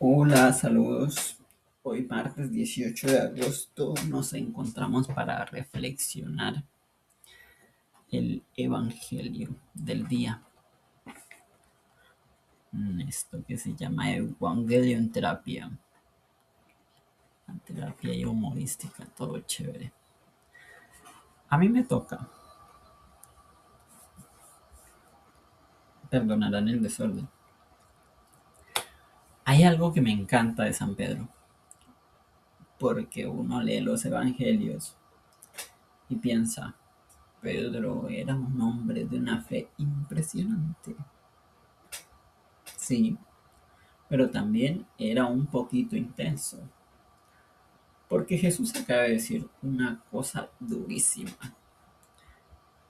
Hola, saludos. Hoy martes 18 de agosto nos encontramos para reflexionar el Evangelio del día. Esto que se llama Evangelio en terapia. La terapia humorística, todo chévere. A mí me toca. Perdonarán el desorden. Hay algo que me encanta de San Pedro, porque uno lee los evangelios y piensa, Pedro era un hombre de una fe impresionante. Sí, pero también era un poquito intenso, porque Jesús acaba de decir una cosa durísima.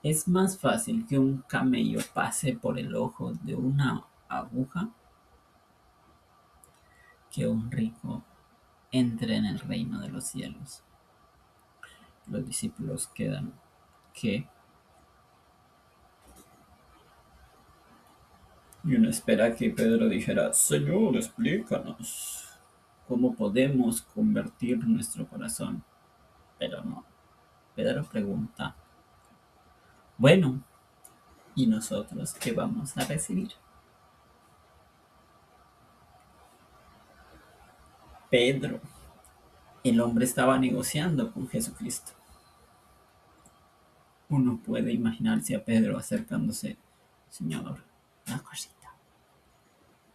Es más fácil que un camello pase por el ojo de una aguja que un rico entre en el reino de los cielos. Los discípulos quedan, ¿qué? Y uno espera que Pedro dijera, Señor, explícanos cómo podemos convertir nuestro corazón. Pero no, Pedro pregunta, bueno, ¿y nosotros qué vamos a recibir? Pedro, el hombre estaba negociando con Jesucristo. Uno puede imaginarse a Pedro acercándose. Señor, una cosita.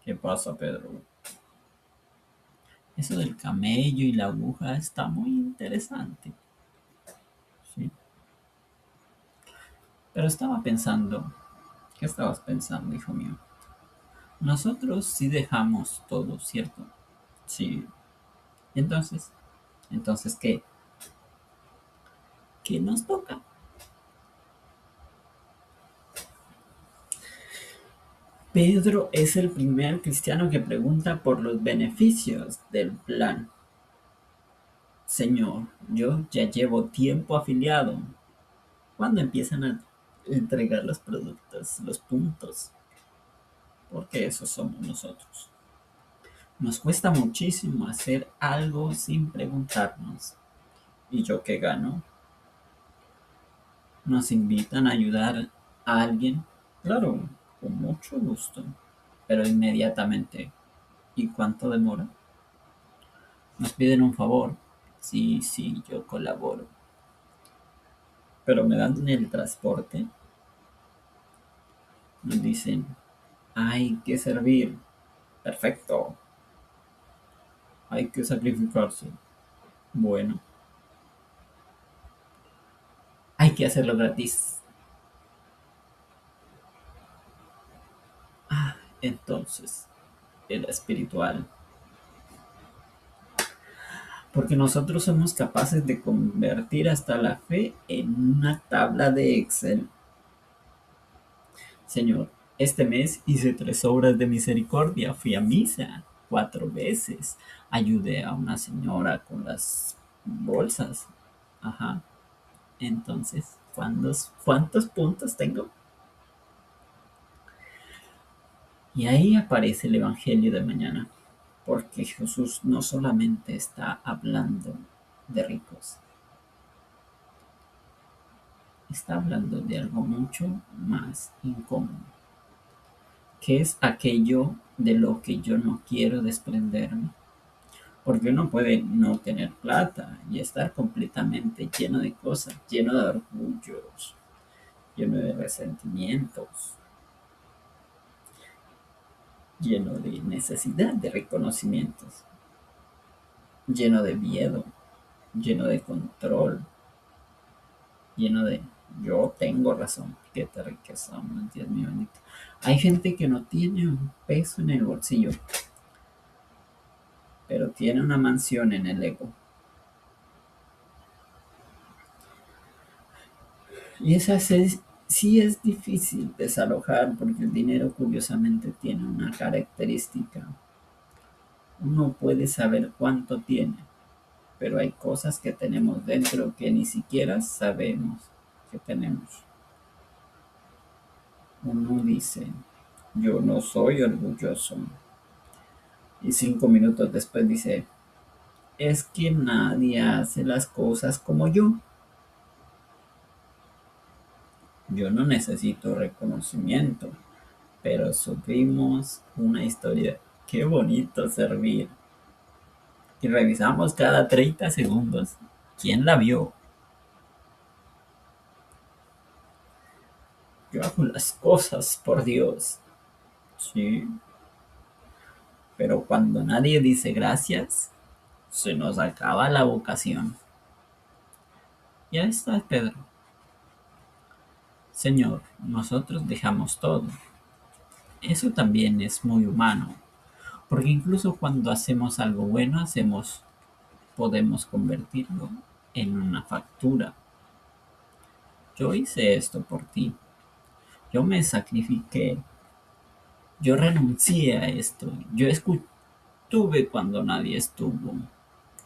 ¿Qué pasa, Pedro? Eso del camello y la aguja está muy interesante. Sí. Pero estaba pensando, ¿qué estabas pensando, hijo mío? Nosotros sí dejamos todo, ¿cierto? Sí. Entonces, entonces, ¿qué nos toca? Pedro es el primer cristiano que pregunta por los beneficios del plan. Señor, yo ya llevo tiempo afiliado. ¿Cuándo empiezan a entregar los productos, los puntos? Porque esos somos nosotros. Nos cuesta muchísimo hacer algo sin preguntarnos. ¿Y yo qué gano? Nos invitan a ayudar a alguien. Claro, con mucho gusto. Pero inmediatamente. ¿Y cuánto demora? Nos piden un favor. Sí, sí, yo colaboro. Pero me dan el transporte. Nos dicen, hay que servir. Perfecto. Hay que sacrificarse. Bueno, hay que hacerlo gratis. Entonces, era espiritual. Porque nosotros somos capaces de convertir hasta la fe en una tabla de Excel. Señor, este mes hice 3 obras de misericordia. Fui a misa 4 veces. Ayudé a una señora con las bolsas. Ajá. Entonces, ¿cuántos puntos tengo? Y ahí aparece el Evangelio de mañana. Porque Jesús no solamente está hablando de ricos, está hablando de algo mucho más incómodo, que es aquello de lo que yo no quiero desprenderme. Porque uno puede no tener plata y estar completamente lleno de cosas, lleno de orgullos, lleno de resentimientos, lleno de necesidad de reconocimientos, lleno de miedo, lleno de control, lleno de yo tengo razón. Qué riqueza, Dios mío bendito. Hay gente que no tiene un peso en el bolsillo, pero tiene una mansión en el ego. Y sí es difícil desalojar porque el dinero curiosamente tiene una característica. Uno puede saber cuánto tiene, pero hay cosas que tenemos dentro que ni siquiera sabemos que tenemos. Uno dice, yo no soy orgulloso, Y 5 minutos después dice, es que nadie hace las cosas como yo. Yo no necesito reconocimiento, pero sufrimos una historia. Qué bonito servir. Y revisamos cada 30 segundos. ¿Quién la vio? Yo hago las cosas por Dios. Sí, pero cuando nadie dice gracias, se nos acaba la vocación. Ya está, Pedro. Señor, nosotros dejamos todo. Eso también es muy humano, porque incluso cuando hacemos algo bueno, podemos convertirlo en una factura. Yo hice esto por ti. Yo me sacrifiqué. Yo renuncié a esto. Yo estuve cuando nadie estuvo.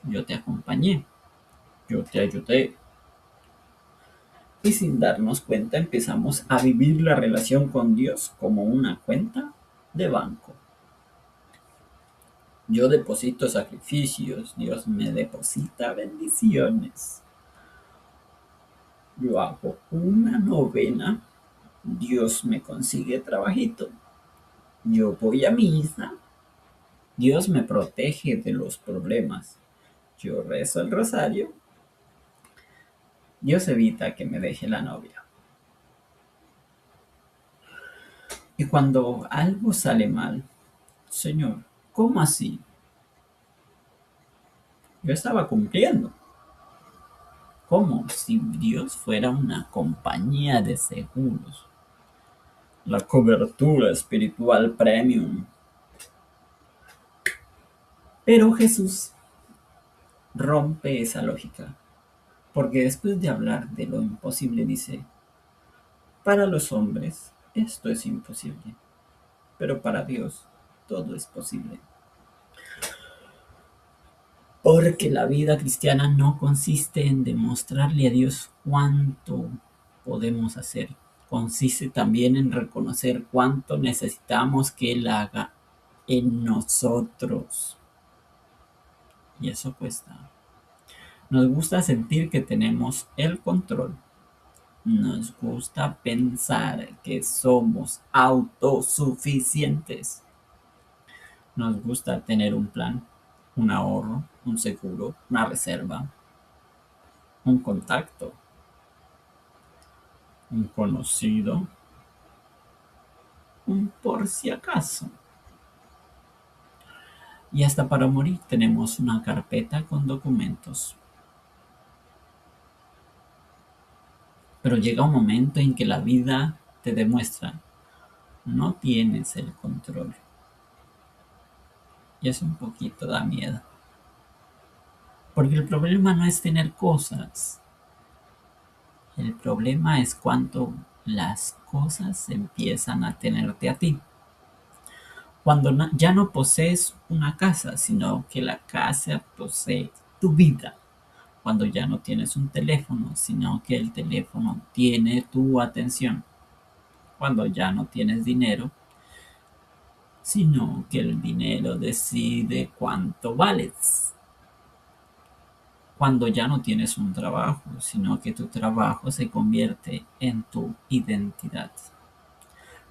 Yo te acompañé. Yo te ayudé. Y sin darnos cuenta empezamos a vivir la relación con Dios como una cuenta de banco. Yo deposito sacrificios, Dios me deposita bendiciones. Yo hago una novena, Dios me consigue trabajito. Yo voy a misa, Dios me protege de los problemas. Yo rezo el rosario, Dios evita que me deje la novia. Y cuando algo sale mal, Señor, ¿cómo así? Yo estaba cumpliendo. Como si Dios fuera una compañía de seguros. La cobertura espiritual premium. Pero Jesús rompe esa lógica, porque después de hablar de lo imposible dice, para los hombres esto es imposible, pero para Dios todo es posible. Porque la vida cristiana no consiste en demostrarle a Dios cuánto podemos hacer. Consiste también en reconocer cuánto necesitamos que Él haga en nosotros. Y eso cuesta. Nos gusta sentir que tenemos el control. Nos gusta pensar que somos autosuficientes. Nos gusta tener un plan, un ahorro, un seguro, una reserva, un contacto, un conocido, un por si acaso. Y hasta para morir tenemos una carpeta con documentos. Pero llega un momento en que la vida te demuestra, no tienes el control. Y eso un poquito da miedo. Porque el problema no es tener cosas. El problema es cuando las cosas empiezan a tenerte a ti. Cuando ya no posees una casa, sino que la casa posee tu vida. Cuando ya no tienes un teléfono, sino que el teléfono tiene tu atención. Cuando ya no tienes dinero, sino que el dinero decide cuánto vales. Cuando ya no tienes un trabajo, sino que tu trabajo se convierte en tu identidad.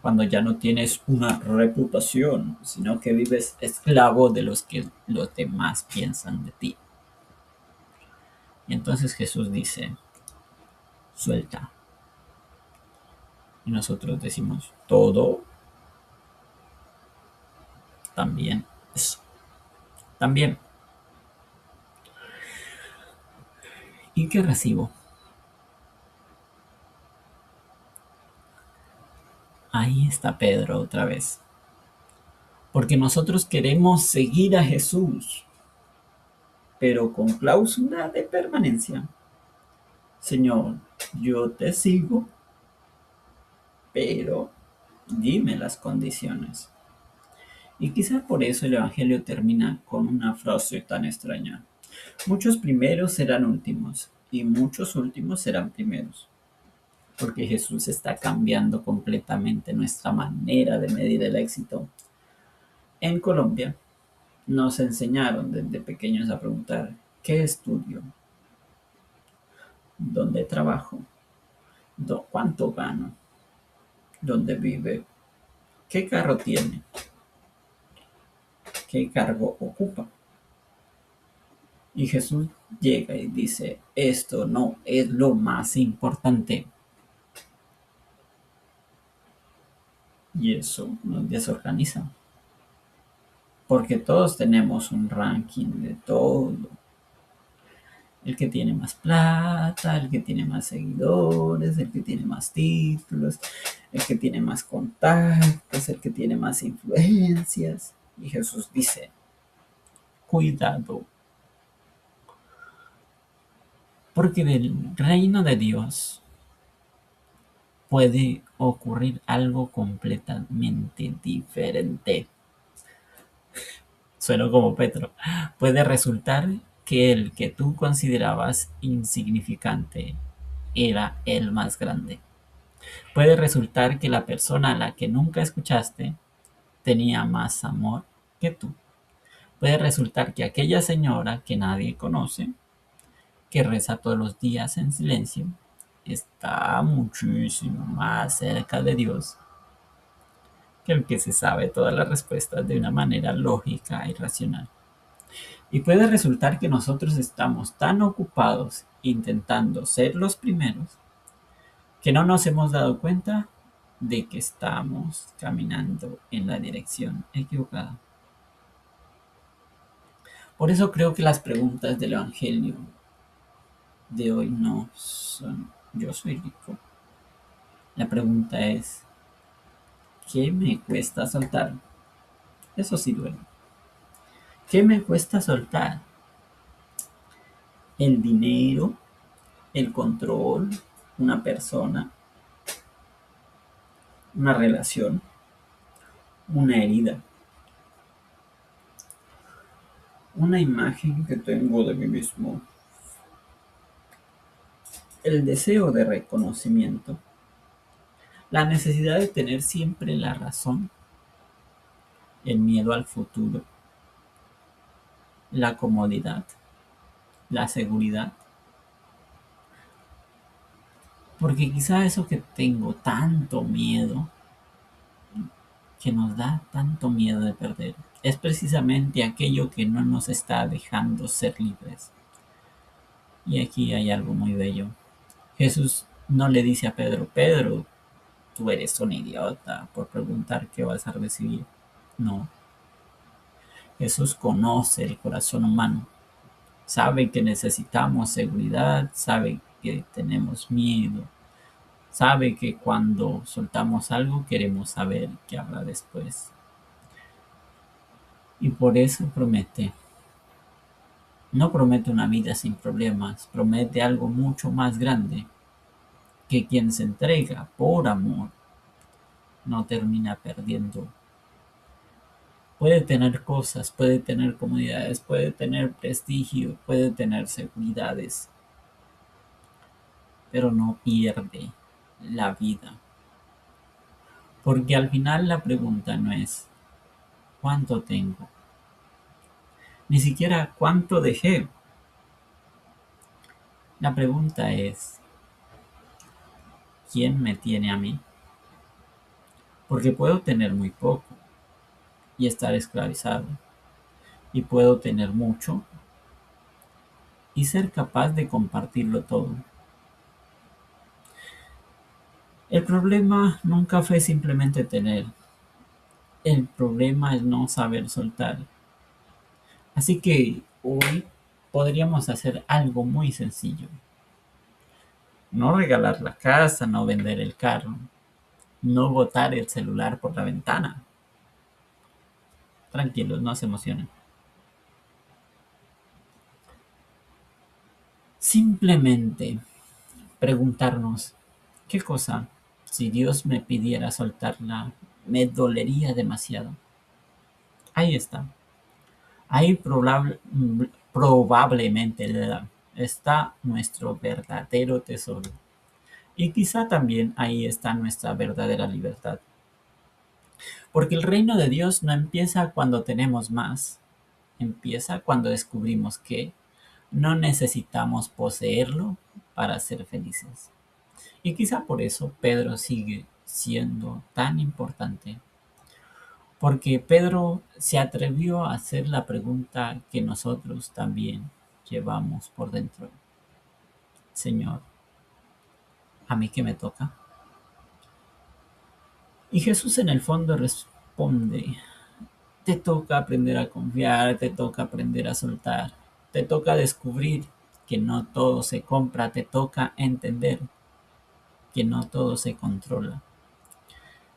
Cuando ya no tienes una reputación, sino que vives esclavo de los que los demás piensan de ti. Y entonces Jesús dice, suelta. Y nosotros decimos, todo, también, eso, también. ¿Y qué recibo? Ahí está Pedro otra vez. Porque nosotros queremos seguir a Jesús, pero con cláusula de permanencia. Señor, yo te sigo, pero dime las condiciones. Y quizá por eso el Evangelio termina con una frase tan extraña. Muchos primeros serán últimos y muchos últimos serán primeros. Porque Jesús está cambiando completamente nuestra manera de medir el éxito. En Colombia, Nos enseñaron desde pequeños a preguntar, ¿qué estudio? ¿Dónde trabajo? ¿Cuánto gano? ¿Dónde vive? ¿Qué carro tiene? ¿Qué cargo ocupa? Y Jesús llega y dice, esto no es lo más importante. Y eso nos desorganiza. Porque todos tenemos un ranking de todo. El que tiene más plata, el que tiene más seguidores, el que tiene más títulos, el que tiene más contactos, el que tiene más influencias. Y Jesús dice, cuidado, porque del reino de Dios puede ocurrir algo completamente diferente. Suena como Petro. Puede resultar que el que tú considerabas insignificante era el más grande. Puede resultar que la persona a la que nunca escuchaste tenía más amor que tú. Puede resultar que aquella señora que nadie conoce, que reza todos los días en silencio, está muchísimo más cerca de Dios que el que se sabe todas las respuestas de una manera lógica y racional. Y puede resultar que nosotros estamos tan ocupados intentando ser los primeros que no nos hemos dado cuenta de que estamos caminando en la dirección equivocada. Por eso creo que las preguntas del Evangelio de hoy no son yo soy rico. La pregunta es, ¿qué me cuesta soltar? Eso sí duele. ¿Qué me cuesta soltar? El dinero, el control, una persona, una relación, una herida, una imagen que tengo de mí mismo, el deseo de reconocimiento, la necesidad de tener siempre la razón, el miedo al futuro, la comodidad, la seguridad. Porque quizá eso que tengo tanto miedo, que nos da tanto miedo de perder, es precisamente aquello que no nos está dejando ser libres. Y aquí hay algo muy bello. Jesús no le dice a Pedro, Pedro, tú eres un idiota por preguntar qué vas a recibir. No, Jesús conoce el corazón humano, sabe que necesitamos seguridad, sabe que tenemos miedo, sabe que cuando soltamos algo queremos saber qué habrá después. Y por eso promete. No promete una vida sin problemas, promete algo mucho más grande, que quien se entrega por amor no termina perdiendo. Puede tener cosas, puede tener comodidades, puede tener prestigio, puede tener seguridades, pero no pierde la vida. Porque al final la pregunta no es ¿cuánto tengo? Ni siquiera ¿cuánto dejé? La pregunta es ¿quién me tiene a mí? Porque puedo tener muy poco y estar esclavizado, y puedo tener mucho y ser capaz de compartirlo todo. El problema nunca fue simplemente tener, el problema es no saber soltar. Así que hoy podríamos hacer algo muy sencillo. No regalar la casa, no vender el carro, no botar el celular por la ventana. Tranquilos, no se emocionen. Simplemente preguntarnos, ¿qué cosa, si Dios me pidiera soltarla, me dolería demasiado? Ahí está. Ahí probablemente está nuestro verdadero tesoro. Y quizá también ahí está nuestra verdadera libertad. Porque el reino de Dios no empieza cuando tenemos más. empieza cuando descubrimos que no necesitamos poseerlo para ser felices. Y quizá por eso Pedro sigue siendo tan importante, porque Pedro se atrevió a hacer la pregunta que nosotros también llevamos por dentro. Señor, ¿a mí qué me toca? Y Jesús en el fondo responde, te toca aprender a confiar, te toca aprender a soltar, te toca descubrir que no todo se compra, te toca entender que no todo se controla.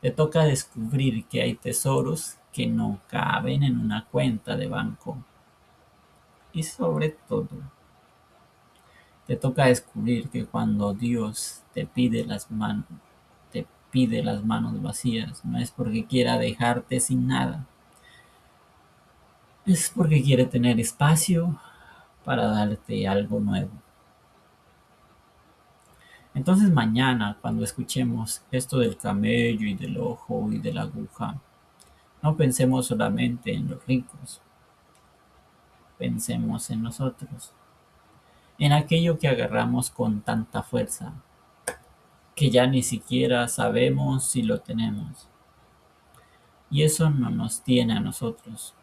Te toca descubrir que hay tesoros que no caben en una cuenta de banco. Y sobre todo, te toca descubrir que cuando Dios te pide las manos vacías, no es porque quiera dejarte sin nada, es porque quiere tener espacio para darte algo nuevo. Entonces mañana, cuando escuchemos esto del camello y del ojo y de la aguja, no pensemos solamente en los ricos, pensemos en nosotros, en aquello que agarramos con tanta fuerza, que ya ni siquiera sabemos si lo tenemos. Y eso no nos tiene a nosotros,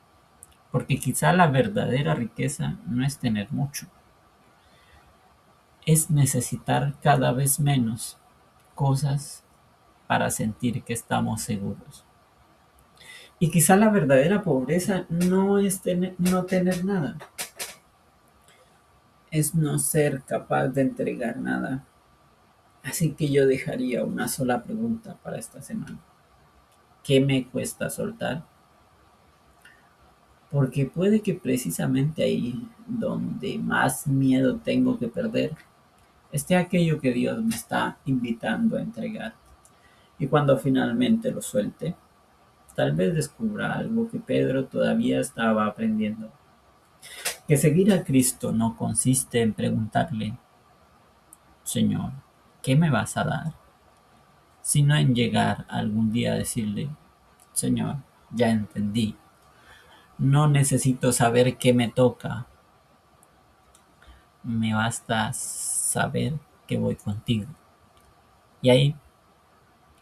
porque quizá la verdadera riqueza no es tener mucho, es necesitar cada vez menos cosas para sentir que estamos seguros. Y quizá la verdadera pobreza no es no tener nada, es no ser capaz de entregar nada. Así que yo dejaría una sola pregunta para esta semana. ¿Qué me cuesta soltar? Porque puede que precisamente ahí donde más miedo tengo que perder esté aquello que Dios me está invitando a entregar. Y cuando finalmente lo suelte, tal vez descubra algo que Pedro todavía estaba aprendiendo. Que seguir a Cristo no consiste en preguntarle, Señor, ¿qué me vas a dar? Sino en llegar algún día a decirle, Señor, ya entendí. No necesito saber qué me toca. Me basta saber que voy contigo. Y ahí,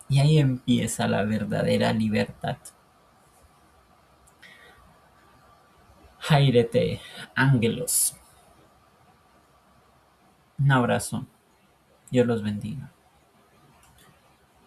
y ahí empieza la verdadera libertad. Jairete, ángelos. Un abrazo. Dios los bendiga.